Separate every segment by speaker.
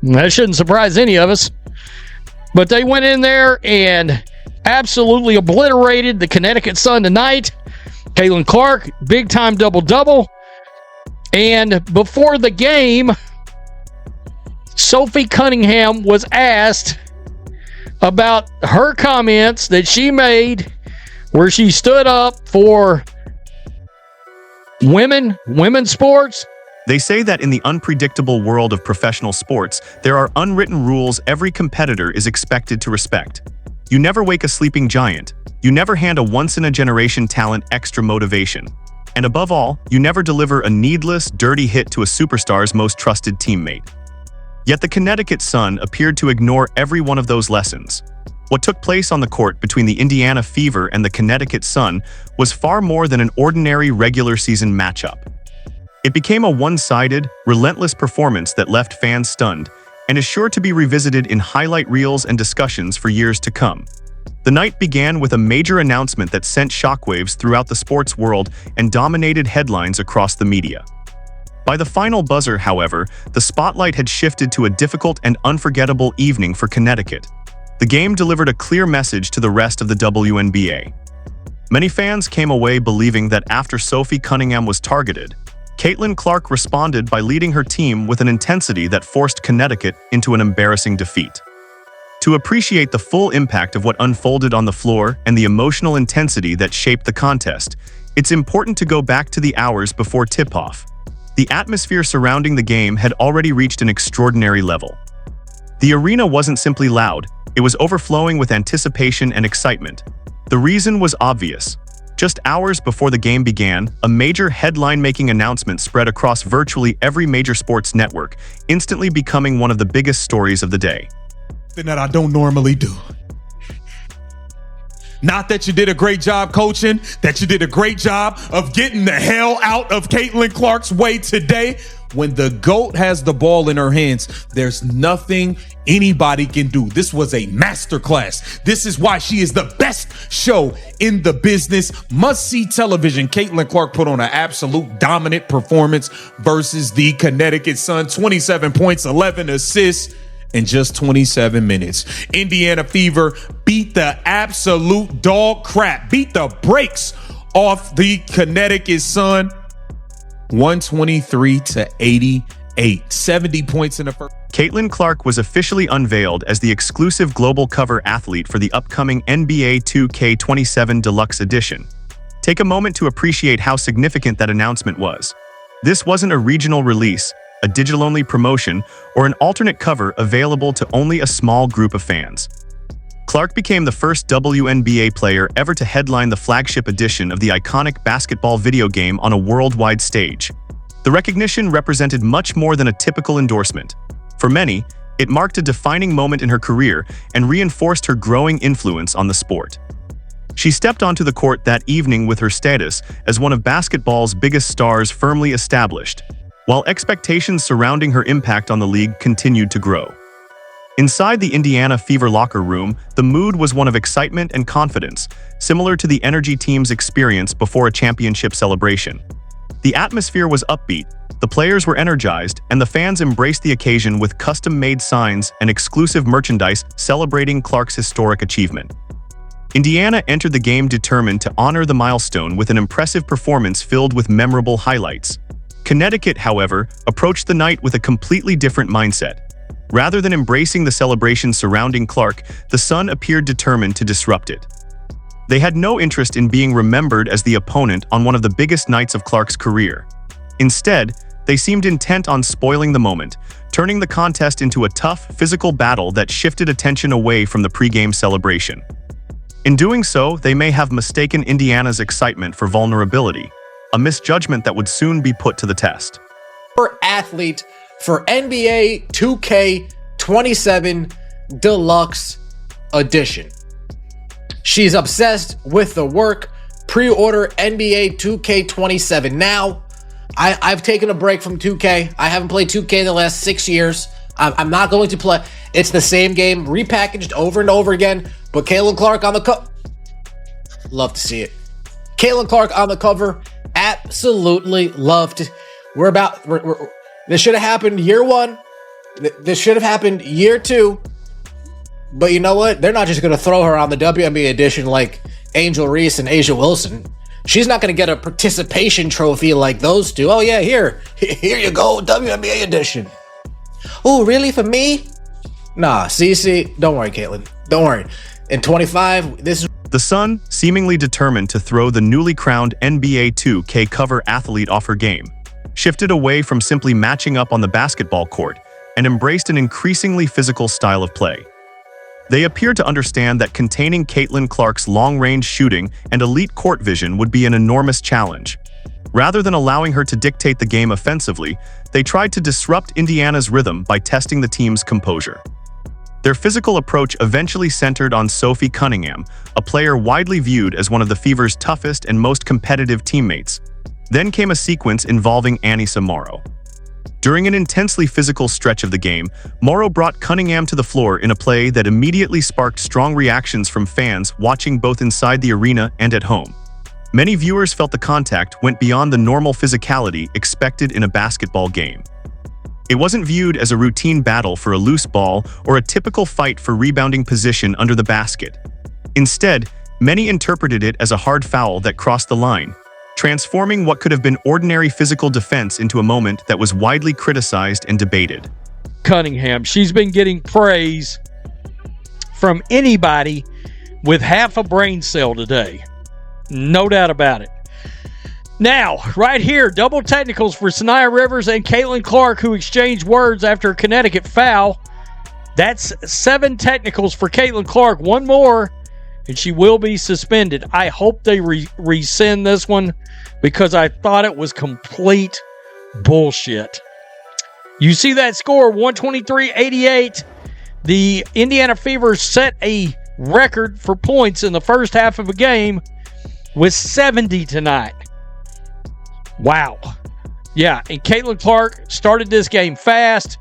Speaker 1: That shouldn't surprise any of us. But they went in there and absolutely obliterated the Connecticut Sun tonight. Caitlin Clark, big-time double-double. And before the game, Sophie Cunningham was asked about her comments that she made where she stood up for women's sports.
Speaker 2: They say that in the unpredictable world of professional sports, there are unwritten rules every competitor is expected to respect. You never wake a sleeping giant. You never hand a once-in-a-generation talent extra motivation. And above all, you never deliver a needless, dirty hit to a superstar's most trusted teammate. Yet the Connecticut Sun appeared to ignore every one of those lessons. What took place on the court between the Indiana Fever and the Connecticut Sun was far more than an ordinary regular season matchup. It became a one-sided, relentless performance that left fans stunned and is sure to be revisited in highlight reels and discussions for years to come. The night began with a major announcement that sent shockwaves throughout the sports world and dominated headlines across the media. By the final buzzer, however, the spotlight had shifted to a difficult and unforgettable evening for Connecticut. The game delivered a clear message to the rest of the WNBA. Many fans came away believing that after Sophie Cunningham was targeted, Caitlin Clark responded by leading her team with an intensity that forced Connecticut into an embarrassing defeat. To appreciate the full impact of what unfolded on the floor and the emotional intensity that shaped the contest, it's important to go back to the hours before tip-off. The atmosphere surrounding the game had already reached an extraordinary level. The arena wasn't simply loud, it was overflowing with anticipation and excitement. The reason was obvious. Just hours before the game began, a major headline-making announcement spread across virtually every major sports network, instantly becoming one of the biggest stories of the day.
Speaker 3: That I don't normally do. Not that you did a great job coaching, that you did a great job of getting the hell out of Caitlin Clark's way today. When the GOAT has the ball in her hands, there's nothing anybody can do. This was a masterclass. This is why she is the best show in the business. Must-see television. Caitlin Clark put on an absolute dominant performance versus the Connecticut Sun. 27 points, 11 assists in just 27 minutes. Indiana Fever beat the absolute dog crap, beat the brakes off the Connecticut Sun. 123-88, 70 points in the first.
Speaker 2: Caitlin Clark was officially unveiled as the exclusive global cover athlete for the upcoming NBA 2K27 Deluxe Edition. Take a moment to appreciate how significant that announcement was. This wasn't a regional release, a digital-only promotion, or an alternate cover available to only a small group of fans. Clark became the first WNBA player ever to headline the flagship edition of the iconic basketball video game on a worldwide stage. The recognition represented much more than a typical endorsement. For many, it marked a defining moment in her career and reinforced her growing influence on the sport. She stepped onto the court that evening with her status as one of basketball's biggest stars firmly established, while expectations surrounding her impact on the league continued to grow. Inside the Indiana Fever locker room, the mood was one of excitement and confidence, similar to the Energy team's experience before a championship celebration. The atmosphere was upbeat, the players were energized, and the fans embraced the occasion with custom-made signs and exclusive merchandise celebrating Clark's historic achievement. Indiana entered the game determined to honor the milestone with an impressive performance filled with memorable highlights. Connecticut, however, approached the night with a completely different mindset. Rather than embracing the celebration surrounding Clark, the Sun appeared determined to disrupt it. They had no interest in being remembered as the opponent on one of the biggest nights of Clark's career. Instead, they seemed intent on spoiling the moment, turning the contest into a tough, physical battle that shifted attention away from the pregame celebration. In doing so, they may have mistaken Indiana's excitement for vulnerability, a misjudgment that would soon be put to the test.
Speaker 4: Athlete for NBA 2K27 Deluxe Edition. She's obsessed with the work. Pre-order NBA 2K27 now. I've taken a break from 2K. I haven't played 2K the last 6 years. I'm not going to play. It's the same game, repackaged over and over again. But Caitlin Clark on the cover. Love to see it. Caitlin Clark on the cover. Absolutely loved it. This should have happened year one. This should have happened year 2. But you know what? They're not just going to throw her on the WNBA edition like Angel Reese and Asia Wilson. She's not going to get a participation trophy like those two. Oh, yeah, here you go, WNBA edition. Oh, really? For me? Nah, see, don't worry, Caitlin. Don't worry. In 25, this is...
Speaker 2: The Sun, seemingly determined to throw the newly crowned NBA 2K cover athlete off her game, shifted away from simply matching up on the basketball court and embraced an increasingly physical style of play. They appeared to understand that containing Caitlin Clark's long-range shooting and elite court vision would be an enormous challenge. Rather than allowing her to dictate the game offensively, they tried to disrupt Indiana's rhythm by testing the team's composure. Their physical approach eventually centered on Sophie Cunningham, a player widely viewed as one of the Fever's toughest and most competitive teammates. Then came a sequence involving Anissa Morrow. During an intensely physical stretch of the game, Morrow brought Cunningham to the floor in a play that immediately sparked strong reactions from fans watching both inside the arena and at home. Many viewers felt the contact went beyond the normal physicality expected in a basketball game. It wasn't viewed as a routine battle for a loose ball or a typical fight for rebounding position under the basket. Instead, many interpreted it as a hard foul that crossed the line, transforming what could have been ordinary physical defense into a moment that was widely criticized and debated.
Speaker 1: Cunningham, she's been getting praise from anybody with half a brain cell today. No doubt about it. Now, right here, double technicals for Sanaya Rivers and Caitlin Clark, who exchanged words after a Connecticut foul. That's 7 technicals for Caitlin Clark. One more, and she will be suspended. I hope they rescind this one because I thought it was complete bullshit. You see that score, 123-88. The Indiana Fever set a record for points in the first half of a game with 70 tonight. Wow. Yeah, and Caitlin Clark started this game fast.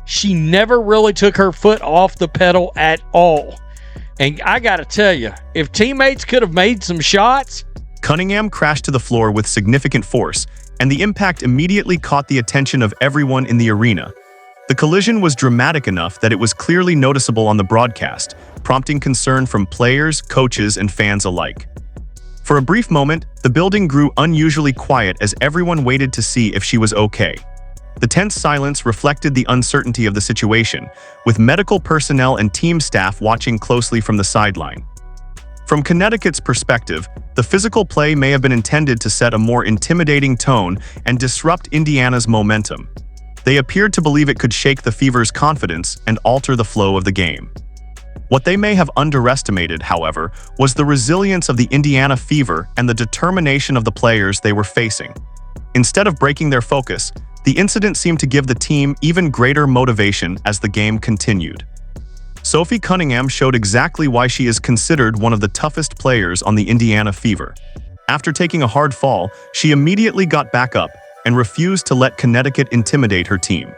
Speaker 1: She never really took her foot off the pedal at all. And I got to tell you, if teammates could have made some shots...
Speaker 2: Cunningham crashed to the floor with significant force, and the impact immediately caught the attention of everyone in the arena. The collision was dramatic enough that it was clearly noticeable on the broadcast, prompting concern from players, coaches, and fans alike. For a brief moment, the building grew unusually quiet as everyone waited to see if she was okay. The tense silence reflected the uncertainty of the situation, with medical personnel and team staff watching closely from the sideline. From Connecticut's perspective, the physical play may have been intended to set a more intimidating tone and disrupt Indiana's momentum. They appeared to believe it could shake the Fever's confidence and alter the flow of the game. What they may have underestimated, however, was the resilience of the Indiana Fever and the determination of the players they were facing. Instead of breaking their focus, the incident seemed to give the team even greater motivation as the game continued. Sophie Cunningham showed exactly why she is considered one of the toughest players on the Indiana Fever. After taking a hard fall, she immediately got back up and refused to let Connecticut intimidate her team.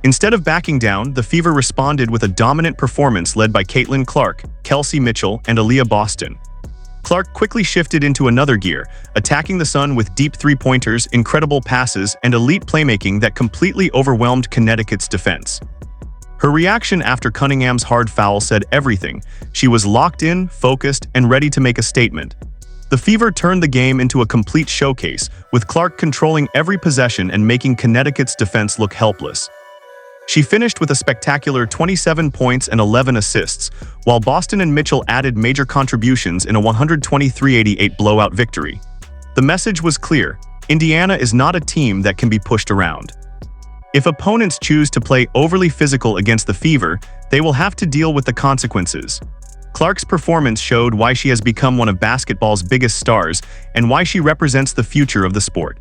Speaker 2: Instead of backing down, the Fever responded with a dominant performance led by Caitlin Clark, Kelsey Mitchell, and Aaliyah Boston. Clark quickly shifted into another gear, attacking the Sun with deep three-pointers, incredible passes, and elite playmaking that completely overwhelmed Connecticut's defense. Her reaction after Cunningham's hard foul said everything. She was locked in, focused, and ready to make a statement. The Fever turned the game into a complete showcase, with Clark controlling every possession and making Connecticut's defense look helpless. She finished with a spectacular 27 points and 11 assists, while Boston and Mitchell added major contributions in a 123-88 blowout victory. The message was clear: Indiana is not a team that can be pushed around. If opponents choose to play overly physical against the Fever, they will have to deal with the consequences. Clark's performance showed why she has become one of basketball's biggest stars and why she represents the future of the sport.